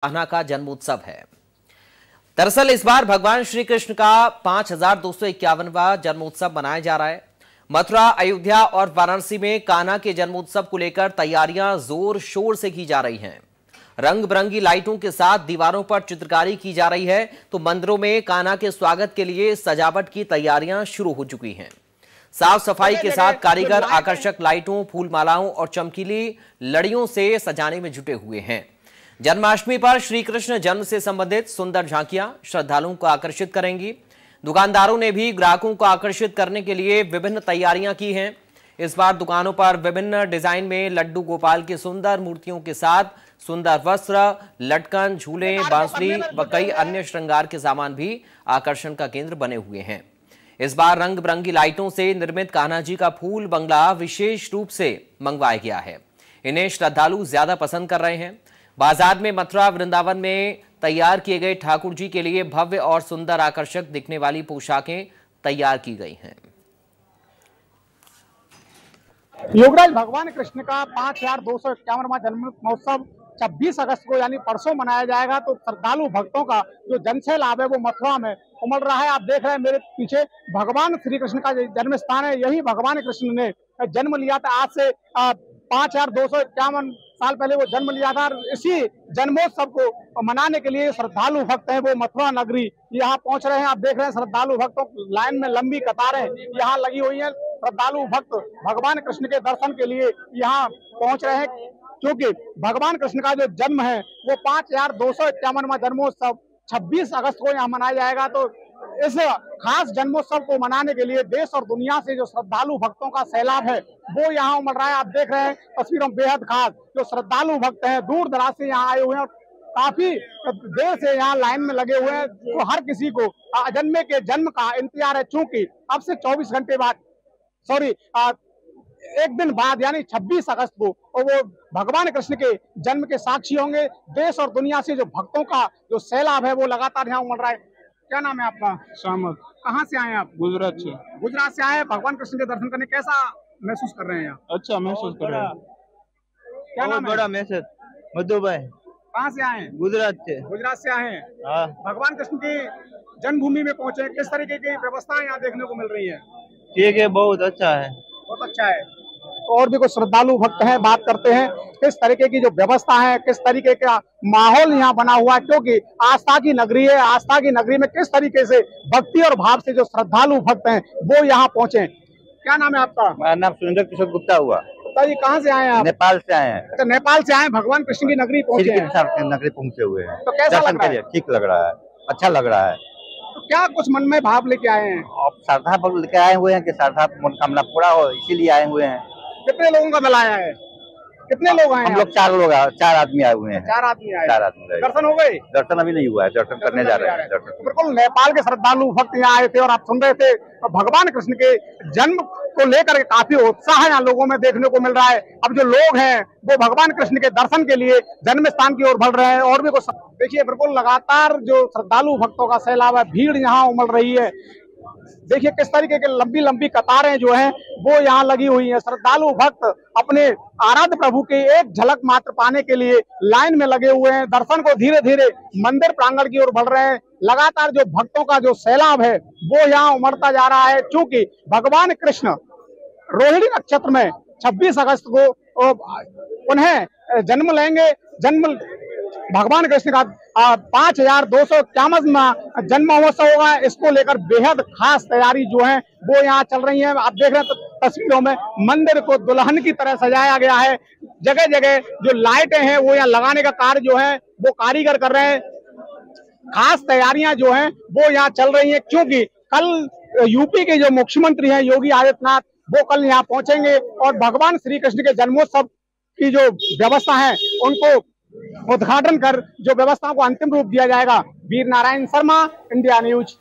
कान्हा का जन्मोत्सव है। दरअसल इस बार भगवान श्री कृष्ण का 5251वां जन्मोत्सव मनाया जा रहा है। मथुरा, अयोध्या और वाराणसी में कान्हा के जन्मोत्सव को लेकर तैयारियां जोर शोर से की जा रही हैं। रंग बिरंगी लाइटों के साथ दीवारों पर चित्रकारी की जा रही है, तो मंदिरों में कान्हा के स्वागत के लिए सजावट की तैयारियां शुरू हो चुकी हैं। साफ सफाई के साथ कारीगर आकर्षक लाइटों, फूल मालाओं और चमकीली लड़ियों से सजाने में जुटे हुए हैं। जन्माष्टमी पर श्री कृष्ण जन्म से संबंधित सुंदर झांकियां श्रद्धालुओं को आकर्षित करेंगी। दुकानदारों ने भी ग्राहकों को आकर्षित करने के लिए विभिन्न तैयारियां की हैं। इस बार दुकानों पर विभिन्न डिजाइन में लड्डू गोपाल की सुंदर मूर्तियों के साथ सुंदर वस्त्र, लटकन, झूले, बांसुरी व कई अन्य श्रृंगार के सामान भी आकर्षण का केंद्र बने हुए हैं। इस बार रंग बिरंगी लाइटों से निर्मित कान्हा जी का फूल बंगला विशेष रूप से मंगवाया गया है। इन्हें श्रद्धालु ज्यादा पसंद कर रहे हैं। बाजार में मथुरा, वृंदावन में तैयार किए गए ठाकुर जी के लिए भव्य और सुंदर आकर्षक दिखने वाली पोशाकें तैयार की गई हैं। योगराज भगवान कृष्ण का 5251वां जन्म महोत्सव 26 अगस्त को यानी परसों मनाया जाएगा। तो श्रद्धालु भक्तों का जो जनसैलाब है वो मथुरा में उमड़ रहा है। आप देख रहे हैं मेरे पीछे भगवान श्री कृष्ण का जन्म स्थान है। यही भगवान कृष्ण ने जन्म लिया था। आज से 5251 साल पहले वो जन्म लिया था। इसी जन्मोत्सव को मनाने के लिए श्रद्धालु भक्त हैं वो मथुरा नगरी यहाँ पहुंच रहे हैं। आप देख रहे हैं श्रद्धालु भक्तों लाइन में लंबी कतारें यहाँ लगी हुई हैं। श्रद्धालु भक्त भगवान कृष्ण के दर्शन के लिए यहाँ पहुंच रहे हैं, क्योंकि भगवान कृष्ण का जो जन्म है वो 5251वां जन्मोत्सव 26 अगस्त को यहाँ मनाया जाएगा। तो इस खास जन्मोत्सव को मनाने के लिए देश और दुनिया से जो श्रद्धालु भक्तों का सैलाब है वो यहाँ उमड़ रहा है। आप देख रहे हैं तस्वीरों में बेहद खास जो श्रद्धालु भक्त हैं दूर दराज से यहाँ आए हुए हैं और काफी देर से यहाँ लाइन में लगे हुए हैं। तो हर किसी को अजन्मे के जन्म का इंतजार है, चूंकि अब से 24 घंटे बाद एक दिन बाद यानी 26 अगस्त को वो भगवान कृष्ण के जन्म के साक्षी होंगे। देश और दुनिया से जो भक्तों का जो सैलाब है वो लगातार यहाँ उमड़ रहा है। क्या नाम है आपका? शामत। कहाँ से आए हैं आप? गुजरात से। गुजरात से आए हैं भगवान कृष्ण के दर्शन करने। कैसा महसूस कर रहे हैं यहाँ? अच्छा महसूस कर रहे हैं। क्या नाम है? बड़ा मैसेज मधु भाई। कहाँ से आए हैं? गुजरात से। गुजरात से आए हैं। हाँ। भगवान कृष्ण की जन्मभूमि में पहुंचे, किस तरीके की व्यवस्था यहाँ देखने को मिल रही है? ठीक है, बहुत अच्छा है। बहुत अच्छा है। और भी कुछ श्रद्धालु भक्त हैं, बात करते हैं किस तरीके की जो व्यवस्था है, किस तरीके का माहौल यहाँ बना हुआ है, क्योंकि आस्था की नगरी है। आस्था की नगरी में किस तरीके से भक्ति और भाव से जो श्रद्धालु भक्त हैं वो यहाँ पहुंचे। क्या नाम है आपका? मेरा नाम सुरेंद्र किशोर गुप्ता हुआ। गुप्ता जी कहाँ से आए हैं आप? नेपाल से आए हैं। अच्छा, नेपाल से आए, भगवान कृष्ण की नगरी पहुंचे हैं। नगरी पहुंचे हुए हैं। तो कैसा लग रहा है? ठीक लग रहा है, अच्छा लग रहा है। तो क्या कुछ मन में भाव लेके आए हैं? आप श्रद्धा लेके आए हुए हैं कि श्रद्धा मनोकामना पूरा हो इसीलिए आए हुए हैं। कितने लोगों का दल आया है? कितने लोग आए? हम लोग 4 लोग, 4 आदमी आए हुए हैं। 4 आदमी आए। 4 आदमी। दर्शन हो गए? दर्शन अभी नहीं हुआ है, दर्शन करने जा रहे हैं। बिल्कुल नेपाल के श्रद्धालु भक्त यहाँ आए थे और आप सुन रहे थे भगवान कृष्ण के जन्म को लेकर के काफी उत्साह यहाँ लोगों में देखने को मिल रहा है। अब जो लोग हैं वो भगवान कृष्ण के दर्शन के लिए जन्म स्थान की ओर बढ़ रहे हैं। और भी कुछ देखिए, बिल्कुल लगातार जो श्रद्धालु भक्तों का सैलाब है, भीड़ यहाँ उमड़ रही है। देखिए किस तरीके के लंबी लंबी कतारें जो हैं वो यहाँ लगी हुई हैं। श्रद्धालु भक्त अपने आराध्य प्रभु के एक झलक मात्र पाने के लिए लाइन में लगे हुए हैं। दर्शन को धीरे धीरे मंदिर प्रांगण की ओर बढ़ रहे हैं। लगातार जो भक्तों का जो सैलाब है वो यहाँ उमड़ता जा रहा है, क्योंकि भगवान कृष्ण रोहिणी नक्षत्र में 26 अगस्त को उन्हें जन्म लेंगे। भगवान कृष्ण का 5251वां जन्म महोत्सव होगा। इसको लेकर बेहद खास तैयारी जो है वो यहाँ चल रही है। आप देख रहे हैं तस्वीरों में मंदिर को दुल्हन की तरह सजाया गया है। जगह जगह जो लाइटें हैं वो यहाँ लगाने का कार्य जो है वो कारीगर कर रहे हैं। खास तैयारियां जो हैं वो यहाँ चल रही हैं, क्योंकि कल यूपी के जो मुख्यमंत्री हैं योगी आदित्यनाथ वो कल यहाँ पहुंचेंगे और भगवान श्री कृष्ण के जन्मोत्सव की जो व्यवस्था है उनको उद्घाटन कर जो व्यवस्थाओं को अंतिम रूप दिया जाएगा। Veer Narayan Sharma, India news.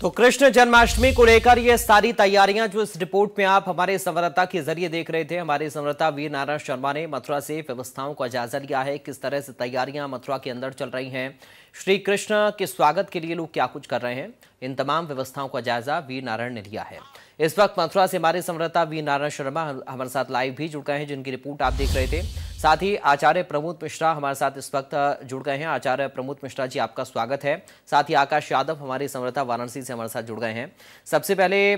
तो कृष्ण जन्माष्टमी को लेकर ये सारी तैयारियां जो इस रिपोर्ट में आप हमारे संवाददाता के जरिए देख रहे थे, हमारे संवाददाता वीर नारायण शर्मा ने मथुरा से व्यवस्थाओं का जायजा लिया है। किस तरह से तैयारियां मथुरा के अंदर चल रही हैं, श्री कृष्ण के स्वागत के लिए लोग क्या कुछ कर रहे हैं, इन तमाम व्यवस्थाओं का जायजा वीर नारायण ने लिया है। इस वक्त मथुरा से हमारे संवाददाता वीर नारायण शर्मा हमारे साथ लाइव भी जुड़ गए हैं, जिनकी रिपोर्ट आप देख रहे थे। साथ ही आचार्य प्रमोद मिश्रा हमारे साथ इस वक्त जुड़ गए हैं। आचार्य प्रमोद मिश्रा जी, आपका स्वागत है। साथ ही आकाश यादव हमारी संवाददाता वाराणसी से हमारे साथ जुड़ गए हैं। सबसे पहले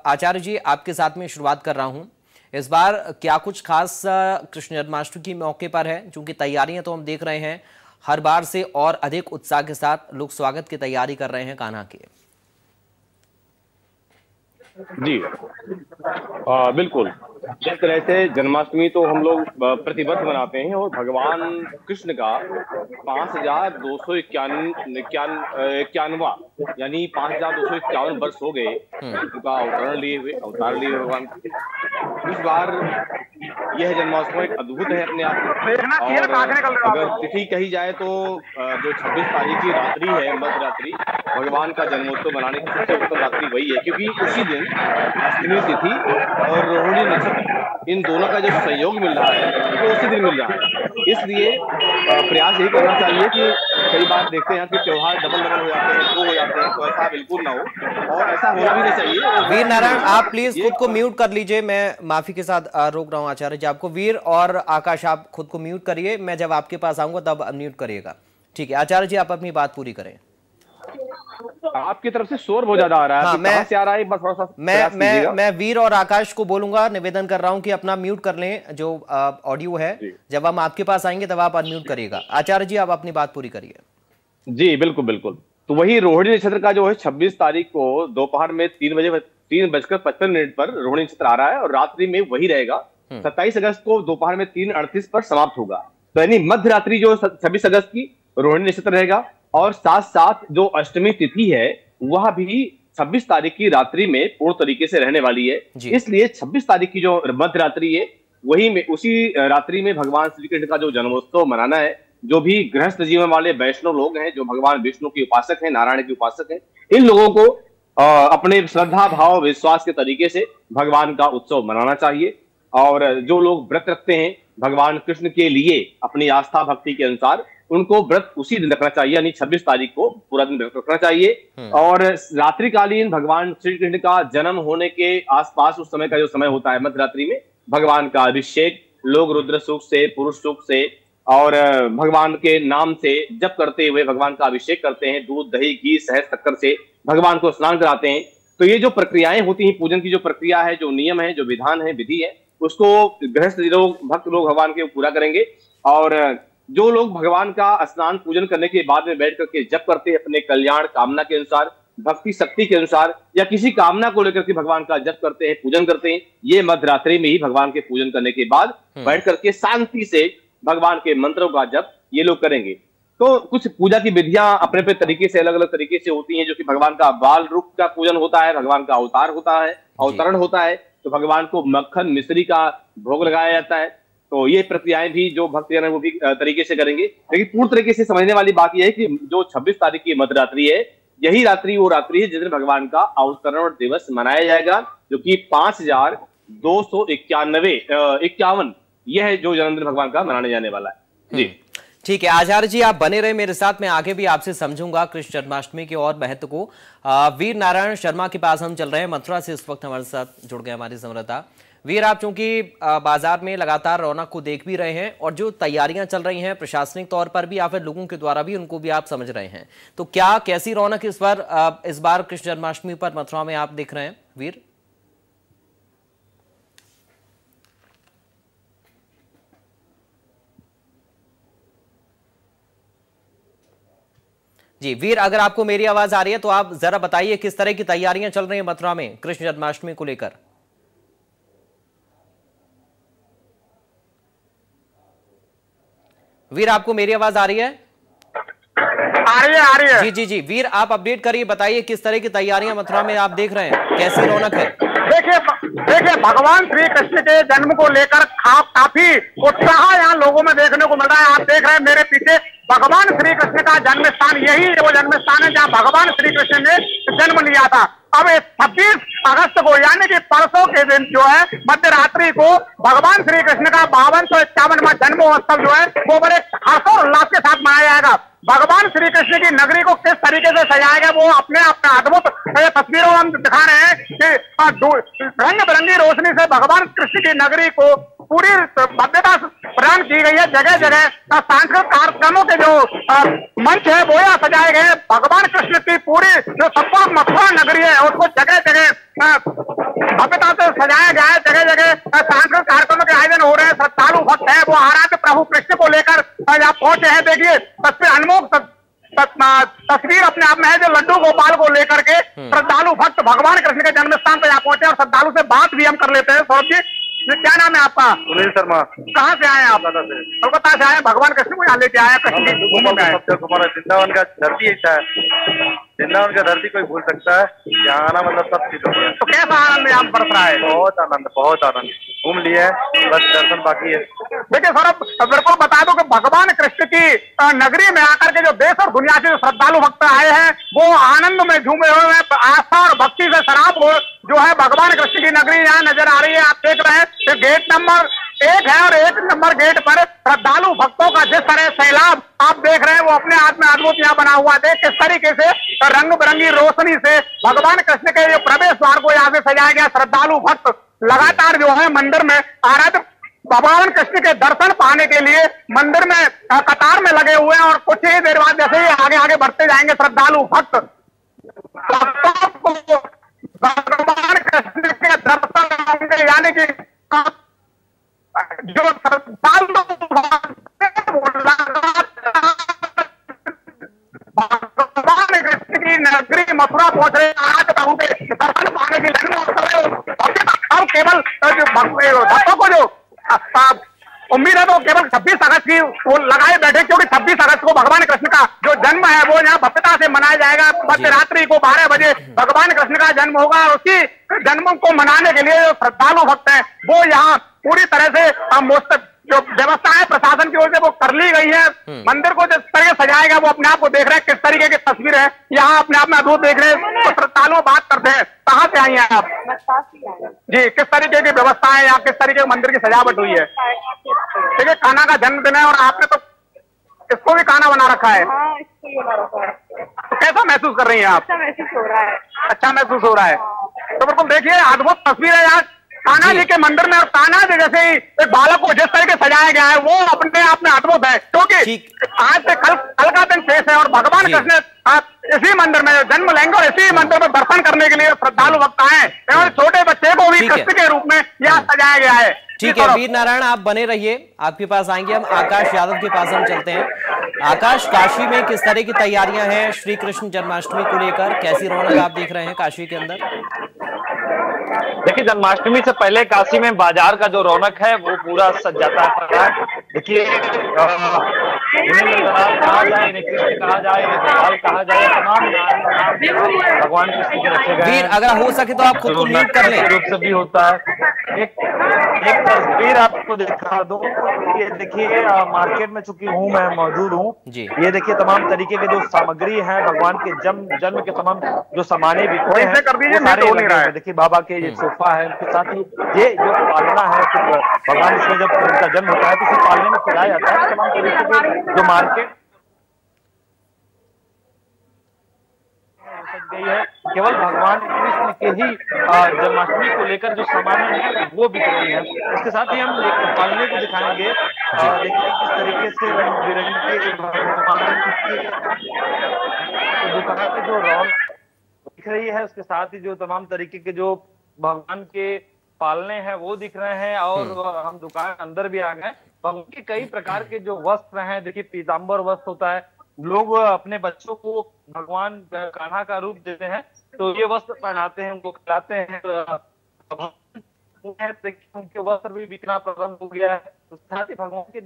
आचार्य जी, आपके साथ में शुरुआत कर रहा हूं। इस बार क्या कुछ खास कृष्ण जन्माष्टमी के मौके पर है? क्योंकि तैयारियां तो हम देख रहे हैं हर बार से और अधिक उत्साह के साथ लोग स्वागत की तैयारी कर रहे हैं कान्हा की। जी बिल्कुल, जिस तरह से जन्माष्टमी तो हम लोग प्रतिवर्ष मनाते हैं और भगवान कृष्ण का 5251वां यानी 5251 वर्ष हो गए उनका अवतार लिए हुए भगवान। इस बार यह जन्माष्टमी एक अद्भुत है अपने आप में। और अगर तिथि कही जाए तो जो 26 तारीख की रात्रि है, मध्य रात्रि, भगवान का जन्मोत्सव मनाने की सबसे उत्तम रात्रि वही है, क्योंकि उसी दिन अष्टमी तिथि और रोहिणी नक्षत्र, इन दोनों का जो सहयोग मिल रहा है वो उसी दिन मिल रहा है। इसलिए प्रयास यही करना चाहिए कि कई बार देखते हैं कि त्योहार डबल हो जाते हैं, दो हो जाते हैं, तो ऐसा बिल्कुल ना हो और ऐसा होना भी नहीं चाहिए। वीर नारायण, आप प्लीज खुद को म्यूट कर लीजिए। मैं माफी के साथ रोक रहा हूँ आचार्य जी आपको। वीर और आकाश, आप खुद को म्यूट करिए। मैं जब आपके पास आऊंगा तब अनम्यूट करिएगा। ठीक है आचार्य जी, आप अपनी बात पूरी करें। आपकी तरफ से शोर बहुत ज्यादा आ रहा है। हाँ, कहां से आ रहा है? बस थोड़ा सा मैं वीर और आकाश को बोलूंगा, निवेदन कर रहा हूं कि अपना म्यूट कर लें जो ऑडियो है। जब हम आपके पास आएंगे तब आप अनम्यूट करिएगा। आचार्य जी, आप अपनी बात पूरी करिए। जी बिल्कुल बिल्कुल। तो वही रोहिणी नक्षत्र का जो है 26 तारीख को दोपहर में 3:55 पर रोहिणी नक्षत्र आ रहा है और रात्रि में वही रहेगा। 27 अगस्त को दोपहर में 3:38 पर समाप्त होगा। तो यानी मध्य रात्रि जो 26 अगस्त की रोहिणी नक्षत्र रहेगा और साथ साथ जो अष्टमी तिथि है वह भी 26 तारीख की रात्रि में पूर्ण तरीके से रहने वाली है। इसलिए 26 तारीख की जो मध्य रात्रि है वही में उसी रात्रि में भगवान श्री कृष्ण का जो जन्मोत्सव मनाना है। जो भी गृहस्थ जीवन वाले वैष्णव लोग हैं, जो भगवान विष्णु के उपासक हैं, नारायण के उपासक हैं, इन लोगों को अपने श्रद्धा भाव विश्वास के तरीके से भगवान का उत्सव मनाना चाहिए। और जो लोग व्रत रखते हैं भगवान कृष्ण के लिए अपनी आस्था भक्ति के अनुसार, उनको व्रत उसी दिन रखना चाहिए, यानी 26 तारीख को पूरा दिन व्रत रखना चाहिए। और रात्रिकालीन भगवान श्री कृष्ण का जन्म होने के आसपास उस समय का जो समय होता है मध्य रात्रि में, भगवान का अभिषेक लोग रुद्र सूक्त से, पुरुष सूक्त से और भगवान के नाम से जप करते हुए भगवान का अभिषेक करते हैं। दूध दही घी शहद शक्कर से भगवान को स्नान कराते हैं। तो ये जो प्रक्रियाएं होती हैं, पूजन की जो प्रक्रिया है, जो नियम है, जो विधान है, विधि है, उसको गृहस्थ लोग, भक्त लोग भगवान के पूरा करेंगे। और जो लोग भगवान का स्नान पूजन करने के बाद में बैठ करके जप करते हैं अपने कल्याण कामना के अनुसार, भक्ति शक्ति के अनुसार, या किसी कामना को लेकर के भगवान का जप करते हैं, पूजन करते हैं, ये मध्यरात्रि में ही भगवान के पूजन करने के बाद बैठ करके शांति से भगवान के मंत्रों का जप ये लोग करेंगे। तो कुछ पूजा की विधियां अपने अपने तरीके से, अलग अलग तरीके से होती हैं। जो कि भगवान का बाल रूप का पूजन होता है, भगवान का अवतार होता है, अवतरण होता है, तो भगवान को मक्खन मिश्री का भोग लगाया जाता है। तो ये प्रक्रियाएं भी जो भक्तजन है वो भी तरीके से करेंगे। लेकिन पूर्ण तरीके से समझने वाली बात यह है कि जो 26 तारीख की मध्यरात्रि है, यही रात्रि वो रात्रि है जिस दिन भगवान का अवतरण दिवस मनाया जाएगा, जो कि 5251 यह जो जन्मदिन भगवान का मनाने जाने वाला है। जी ठीक है आचार्य जी, आप बने रहे मेरे साथ। मैं आगे भी आपसे समझूंगा कृष्ण जन्माष्टमी के और महत्व को। वीर नारायण शर्मा के पास हम चल रहे हैं, मथुरा से इस वक्त हमारे साथ जुड़ गए हमारी संवाददाता। वीर, आप चूंकि बाजार में लगातार रौनक को देख भी रहे हैं और जो तैयारियां चल रही हैं प्रशासनिक तौर पर भी या फिर लोगों के द्वारा भी, उनको भी आप समझ रहे हैं, तो क्या कैसी रौनक इस बार कृष्ण जन्माष्टमी पर मथुरा में आप देख रहे हैं वीर? जी वीर, अगर आपको मेरी आवाज आ रही है तो आप जरा बताइए किस तरह की तैयारियां चल रही हैं मथुरा में कृष्ण जन्माष्टमी को लेकर। वीर, आपको मेरी आवाज आ रही है? आ रही है। जी वीर, आप अपडेट करिए, बताइए किस तरह की तैयारियां मथुरा में आप देख रहे हैं, कैसी रौनक है? देखिए भगवान श्री कृष्ण के जन्म को लेकर काफी उत्साह यहाँ लोगों में देखने को मिल रहा है। आप देख रहे हैं मेरे पीछे भगवान श्री कृष्ण का जन्म स्थान, यही वो जन्म स्थान है जहाँ भगवान श्री कृष्ण ने जन्म लिया था। अब 26 अगस्त को यानी कि परसों के दिन जो है मध्य रात्रि को भगवान श्री कृष्ण का 5251वां जन्मोत्सव जो है वो बड़े हर्षोल्लास के साथ मनाया जाएगा। भगवान श्री कृष्ण की नगरी को किस तरीके से सजाया गया वो अपने अद्भुत तस्वीरों में हम दिखा रहे हैं कि रंग बिरंगी रोशनी से भगवान कृष्ण की नगरी को पूरी भव्यता प्रदान की गई है। जगह जगह सांस्कृतिक कार्यक्रमों के जो मंच है वो यहाँ सजाए गए। भगवान कृष्ण की पूरी जो संपूर्ण मथुरा नगरी है उसको जगह जगह भव्यता से सजाया गया है। जगह जगह सांस्कृतिक कार्यक्रमों के आयोजन हो रहे हैं। श्रद्धालु भक्त है वो आराध्य प्रभु कृष्ण को लेकर यहाँ पहुंचे हैं। देखिए तस्वीर अनमोल तस्वीर अपने आप में है जो लड्डू गोपाल को लेकर के श्रद्धालु भक्त भगवान कृष्ण के जन्म स्थान पर यहाँ पहुंचे और श्रद्धालु से बात भी हम कर लेते हैं। सौरभ जी, क्या नाम है आपका? सुनील शर्मा। कहाँ से आए हैं आप? कोलकाता से आए। भगवान कृष्ण को यहाँ लेके आए हमारा वृंदावन का धरती ऐसा है, वृंदावन का धरती कोई भूल सकता है। यहाँ आना मतलब सब चीज हो गया। तो कैसा आनंद यहाँ बरस रहा है? बहुत आनंद, बहुत आनंद। घूम लिए हैं, बस दर्शन बाकी है। देखिए सौरभ, बिल्कुल बता दो कि भगवान कृष्ण की नगरी में आकर के जो देश और दुनिया से जो श्रद्धालु भक्त आए हैं वो आनंद में झूमे हुए हैं। आस्था और भक्ति से शराब हो जो है भगवान कृष्ण की नगरी यहाँ नजर आ रही है। आप देख रहे हैं गेट नंबर 1 है और 1 नंबर गेट पर श्रद्धालु भक्तों का जिस तरह सैलाब आप देख रहे हैं वो अपने हाथ में अद्भुत यहाँ बना हुआ है। किस तरीके से रंग बिरंगी रोशनी से भगवान कृष्ण के जो प्रवेश द्वार को यहाँ से सजाया गया। श्रद्धालु भक्त लगातार जो है मंदिर में आराध्य भगवान कृष्ण के दर्शन पाने के लिए मंदिर में कतार में लगे हुए हैं और कुछ ही देर बाद जैसे ही आगे आगे बढ़ते जाएंगे श्रद्धालु भक्त भगवान कृष्ण के दर्शन होंगे। यानी कि जो श्रद्धालु भगवान कृष्ण की नगरी मथुरा पहुंच रहे आज प्रभु के दर्शन पाने के लिए अब केवल भक्तों को जो उम्मीद है तो केवल 26 अगस्त की वो लगाए बैठे, क्योंकि 26 अगस्त को भगवान कृष्ण का जो जन्म है वो यहाँ भव्यता से मनाया जाएगा। मध्य रात्रि को 12 बजे भगवान कृष्ण का जन्म होगा और उसी जन्म को मनाने के लिए जो श्रद्धालु भक्त हैं वो यहाँ पूरी तरह से जो व्यवस्था है प्रशासन की ओर से वो कर ली गई है। मंदिर को जिस तरह सजाएगा वो अपने आप को देख रहे हैं किस तरीके की तस्वीर है यहाँ अपने आप में अद्भुत देख रहे हैं। तो श्रद्धालु बात करते हैं, कहाँ से आई हैं आप? जी, किस तरीके की व्यवस्था है यहाँ, किस तरीके की मंदिर की सजावट हुई है? देखिए कान्हा का जन्मदिन है और आपने तो इसको भी कान्हा बना रखा है। तो कैसा महसूस कर रही हैं आप? अच्छा महसूस हो रहा है। अच्छा महसूस हो रहा है। तो बिल्कुल देखिए अद्भुत तस्वीर है यहाँ कान्हा जी के मंदिर में और कान्हा जी जैसे ही एक बालक को जिस तरीके सजाया गया है वो अपने आप में अद्भुत है, क्योंकि आज से कल का दिन शेष है और भगवान कृष्ण इसी मंदिर में जन्म लेंगे और इसी मंदिर में दर्शन करने के लिए श्रद्धालु भक्त आए और छोटे बच्चे को भी कृष्ण के रूप में यहाँ सजाया गया है। ठीक है वीर नारायण, आप बने रहिए, आपके पास आएंगे हम। आकाश यादव के पास हम चलते हैं। आकाश, काशी में किस तरह की तैयारियां हैं श्री कृष्ण जन्माष्टमी को लेकर? कैसी रौनक आप देख रहे हैं काशी के अंदर? देखिए जन्माष्टमी से पहले काशी में बाजार का जो रौनक है वो पूरा सज जाता है। देखिए कहा जाए, कृष्ण कहा जाए, गोपाल कहा जाए, तमाम भगवान कृष्ण के रखे गए। वीर अगर हो सके तो आप खुद को म्यूट कर लें। रूप से भी होता है। एक तस्वीर आपको दिखा दूं, ये देखिए मार्केट में चूंकि हूँ मैं मौजूद हूँ, ये देखिए तमाम तरीके के जो सामग्री है भगवान के जन्म के तमाम जो सामाने बिकते हैं सारे लगे हैं। देखिए बाबा के ये सोफा है, उसके साथ ही ये जो पालना है भगवान इसमें जब उनका जन्म होता है तो उसी पालने में खिलाया जाता है। तमाम तरीके के जो मार्केट गई है केवल भगवान कृष्ण के ही जन्माष्टमी को लेकर जो सामान है वो बिक रही है। इसके साथ ही हम पालने को दिखाएंगे, देखिए किस तरीके से रंग बिरंगे दुकान पे जो रौनक दिख रही है उसके साथ ही जो तमाम तरीके के जो भगवान के पालने हैं वो दिख रहे हैं। और हम दुकान अंदर भी आ गए। भगवान के कई प्रकार के जो वस्त्र हैं, देखिए पीताम्बर वस्त्र होता है, लोग अपने बच्चों को भगवान कान्हा का रूप देते हैं तो ये वस्त्र पहनाते हैं, उनको खिलाते हैं। उनके वस्त्र भी बिकना प्रारंभ हो गया है। तो साथ ही भगवान के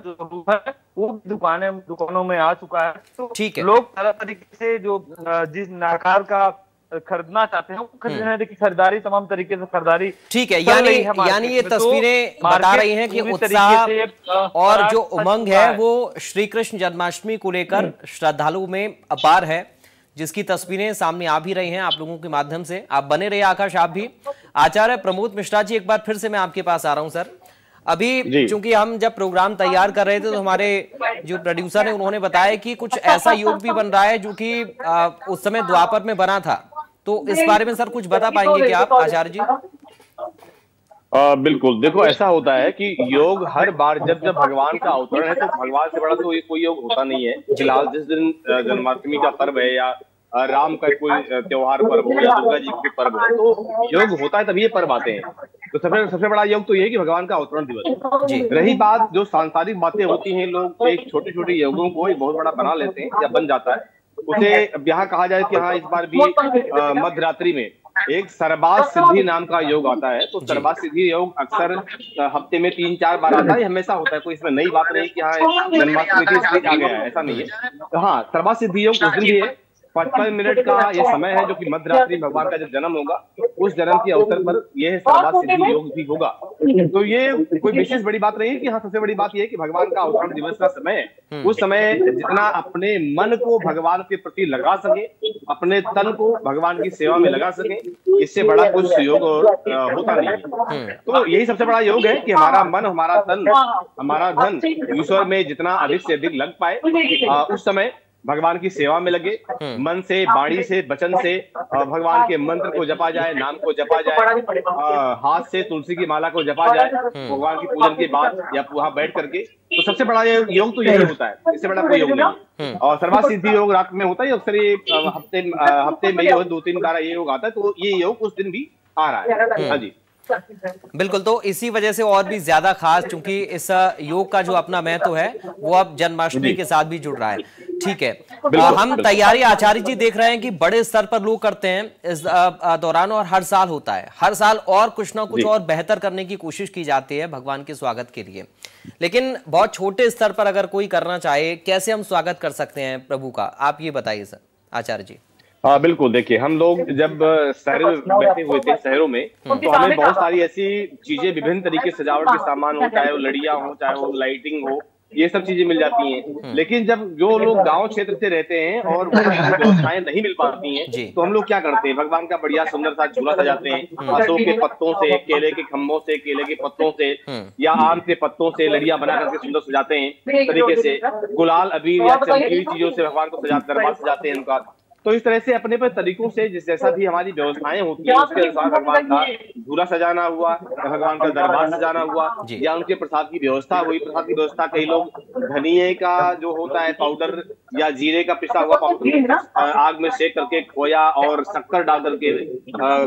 जो रूप है वो दुकानों में आ चुका है। तो लोग तरह तरीके से जो जिस आकार का खरीदना चाहते हैं वो खरीद रहे हैं। देखिए खरीदारी तमाम तरीके से खरीदारी ठीक है। यानी ये तस्वीरें बता रही हैं कि उत्साह और जो उमंग है वो श्री कृष्ण जन्माष्टमी को लेकर श्रद्धालुओं में अपार है, जिसकी तस्वीरें सामने आ भी रही हैं आप लोगों के माध्यम से। आप बने रहिए आकाश, आप भी। आचार्य प्रमोद मिश्रा जी, एक बार फिर से मैं आपके पास आ रहा हूं सर। अभी चूंकि हम जब प्रोग्राम तैयार कर रहे थे तो हमारे जो प्रोड्यूसर है उन्होंने बताया कि कुछ ऐसा योग भी बन रहा है जो कि उस समय द्वापर में बना था, तो इस बारे में सर कुछ बता पाएंगे क्या आप आचार्य जी? बिल्कुल, देखो ऐसा होता है कि योग हर बार जब जब भगवान का अवतरण है तो भगवान से बड़ा तो कोई योग होता नहीं है। फिलहाल जिस दिन जन्माष्टमी का पर्व है या राम का कोई त्योहार पर्व हो या दुर्गा जी के पर्व हो, तो योग होता है तभी ये पर्व आते हैं। तो सबसे बड़ा योग तो ये है कि भगवान का अवतरण दिवस है। रही बात जो सांसारिक बातें होती हैं, लोग एक छोटे छोटे योगों को एक बहुत बड़ा बना लेते हैं या बन जाता है। उसे यहाँ कहा जाए कि हाँ इस बार भी मध्य रात्रि में एक सर्बात सिद्धि नाम का योग आता है। तो सर्बात सिद्धि योग अक्सर हफ्ते में 3-4 बार आता है, हमेशा होता है। कोई इसमें नई बात नहीं कि हाँ जन्माष्टमी के इसलिए आ गया है, ऐसा नहीं है। तो हाँ सर्बात सिद्धि योग उस दिन भी है। 55 मिनट का ये समय है जो कि मध्य रात्रि भगवान का जब जन्म होगा उस जन्म के अवसर पर यह सर्बात सिद्धि योग भी होगा। तो ये कोई विशेष बड़ी बात नहीं है कि हाँ सबसे बड़ी बात यह है कि भगवान का अवतरण दिवस का समय है, उस समय जितना अपने मन को भगवान के प्रति लगा सके, अपने तन को भगवान की सेवा में लगा सके, इससे बड़ा कुछ योग होता नहीं है। तो यही सबसे बड़ा योग है कि हमारा मन, हमारा तन, हमारा धन ईश्वर में जितना अधिक से अधिक लग पाए, उस समय भगवान की सेवा में लगे। मन से, वाणी से, वचन से भगवान के मंत्र को जपा जाए, नाम को जपा जाए, हाथ से तुलसी की माला को जपा जाए भगवान की पूजन के बाद या वहां बैठ करके। तो सबसे बड़ा योग तो यही होता है, इससे बड़ा कोई योग नहीं। और सर्वात सिद्धि योग रात में होता है, अक्सर ये हफ्ते में 2-3 बार ये योग आता है। तो ये योग उस दिन भी आ रहा है। हाँ जी बिल्कुल। तो इसी वजह से और भी ज्यादा खास, क्योंकि इस योग का जो अपना महत्व है वो अब जन्माष्टमी के साथ भी जुड़ रहा है। ठीक है, हम तैयारी आचार्य जी देख रहे हैं कि बड़े स्तर पर लोग करते हैं इस दौरान, और हर साल होता है। हर साल और कुछ ना कुछ और बेहतर करने की कोशिश की जाती है भगवान के स्वागत के लिए। लेकिन बहुत छोटे स्तर पर अगर कोई करना चाहे, कैसे हम स्वागत कर सकते हैं प्रभु का, आप ये बताइए सर आचार्य जी। हाँ बिल्कुल, देखिए हम लोग जब शहरों में बैठे हुए थे शहरों में, तो हमें बहुत सारी ऐसी चीजें, विभिन्न तरीके सजावट के सामान हो, चाहे वो लड़ियां हो, चाहे वो लाइटिंग हो, ये सब चीजें मिल जाती हैं। लेकिन जब जो लोग गांव क्षेत्र से रहते हैं और व्यवस्थाएं नहीं मिल पाती हैं, तो हम लोग क्या करते हैं, भगवान का बढ़िया सुंदर सा झूला सजाते हैं। अशोक के पत्तों से, केले के खम्भों से, केले के पत्तों से या आम के पत्तों से लड़ियां बना करके सुंदर सजाते हैं तरीके से। गुलाल, अबीर या चमकीली चीजों से भगवान को दरबार सजाते हैं उनका। तो इस तरह से अपने अपने तरीकों से जिस जैसा भी हमारी व्यवस्थाएं होती है उसके अनुसार भगवान का झूला सजाना हुआ, भगवान का दरबार सजाना हुआ, या उनके प्रसाद की व्यवस्था हुई। प्रसाद की व्यवस्था कई लोग धनिये का जो होता है पाउडर या जीरे का पिसा हुआ पाउडर आग में सेक करके खोया और शक्कर डाल करके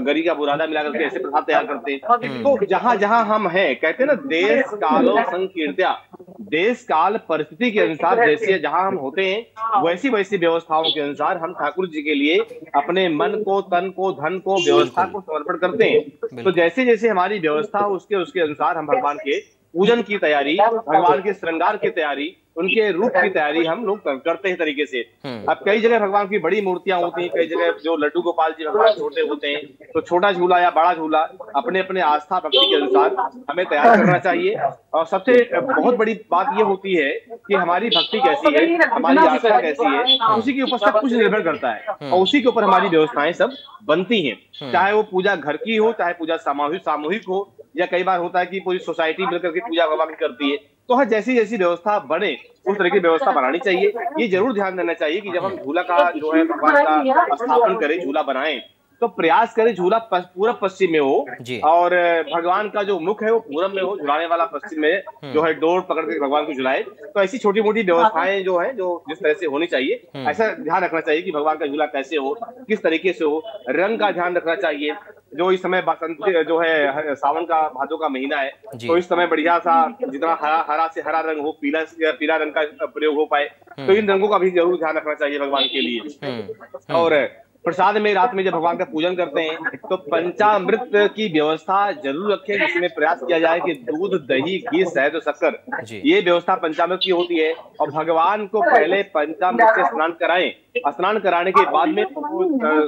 गरी का बुरादा मिला करके ऐसे प्रसाद तैयार करते हैं। तो जहां जहां हम हैं, कहते हैं ना देश कालो संकीर्त्या, देश काल परिस्थिति के अनुसार जैसे जहां हम होते हैं वैसी वैसी व्यवस्थाओं के अनुसार हम ठाकुर जी के लिए अपने मन को, तन को, धन को, व्यवस्था को समर्पण करते हैं। तो जैसे जैसे हमारी व्यवस्था हो उसके अनुसार हम भगवान के पूजन की तैयारी, भगवान के श्रृंगार की तैयारी, उनके रूप की तैयारी हम लोग करते हैं तरीके से। अब कई जगह भगवान की बड़ी मूर्तियां होती हैं, कई जगह जो लड्डू गोपाल जी भगवान छोटे होते हैं, तो छोटा झूला या बड़ा झूला अपने अपने आस्था भक्ति के अनुसार हमें तैयार करना चाहिए। और सबसे बहुत बड़ी बात ये होती है कि हमारी भक्ति कैसी है, हमारी आस्था कैसी है, उसी के ऊपर सब कुछ निर्भर करता है और उसी के ऊपर हमारी व्यवस्थाएं सब बनती हैं। चाहे वो पूजा घर की हो, चाहे पूजा सामूहिक हो, या कई बार होता है कि पूरी सोसाइटी मिलकर के पूजा भगवान की करती है। तो हर जैसी जैसी व्यवस्था बने उस तरह की व्यवस्था बनानी चाहिए। ये जरूर ध्यान देना चाहिए कि जब हम झूला का जो है भगवान का स्थापन करें, झूला बनाएं, तो प्रयास करें झूला पूरब पश्चिम में हो और भगवान का जो मुख है वो पूरब में हो, झुलाने वाला पश्चिम में जो है डोर पकड़ के भगवान को झुलाए। तो ऐसी छोटी मोटी व्यवस्थाएं जो है, जो जिस तरह से होनी चाहिए, ऐसा ध्यान रखना चाहिए कि भगवान का झूला कैसे हो, किस तरीके से हो। रंग का ध्यान रखना चाहिए। जो इस समय बसंत जो है सावन का भादों का महीना है, तो इस समय बढ़िया सा जितना हरा से हरा रंग हो, पीला रंग का प्रयोग हो पाए, तो इन रंगों का भी जरूर ध्यान रखना चाहिए भगवान के लिए। और प्रसाद में रात में जब भगवान का पूजन करते हैं तो पंचामृत की व्यवस्था जरूर रखें, जिसमें प्रयास किया जाए कि दूध, दही, घी, शहद और शक्कर, ये व्यवस्था पंचामृत की होती है। और भगवान को पहले पंचामृत से स्नान कराएं। स्नान कराने के बाद में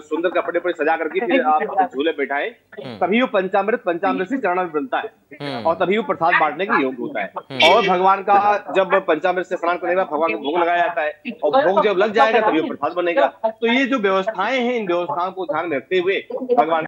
सुंदर कपड़े पर सजा करके फिर आप झूले बैठाएं, तभी वो पंचामृत से चरण बनता है और तभी वो प्रसाद बांटने के योग्य होता है। और भगवान का जब पंचामृत से स्नान करेगा, भगवान को भोग लगाया जाता है और भोग जब लग जाएगा तभी वो प्रसाद बनेगा। तो ये जो व्यवस्थाएं हैं, इन व्यवस्थाओं को ध्यान में रखते हुए भगवान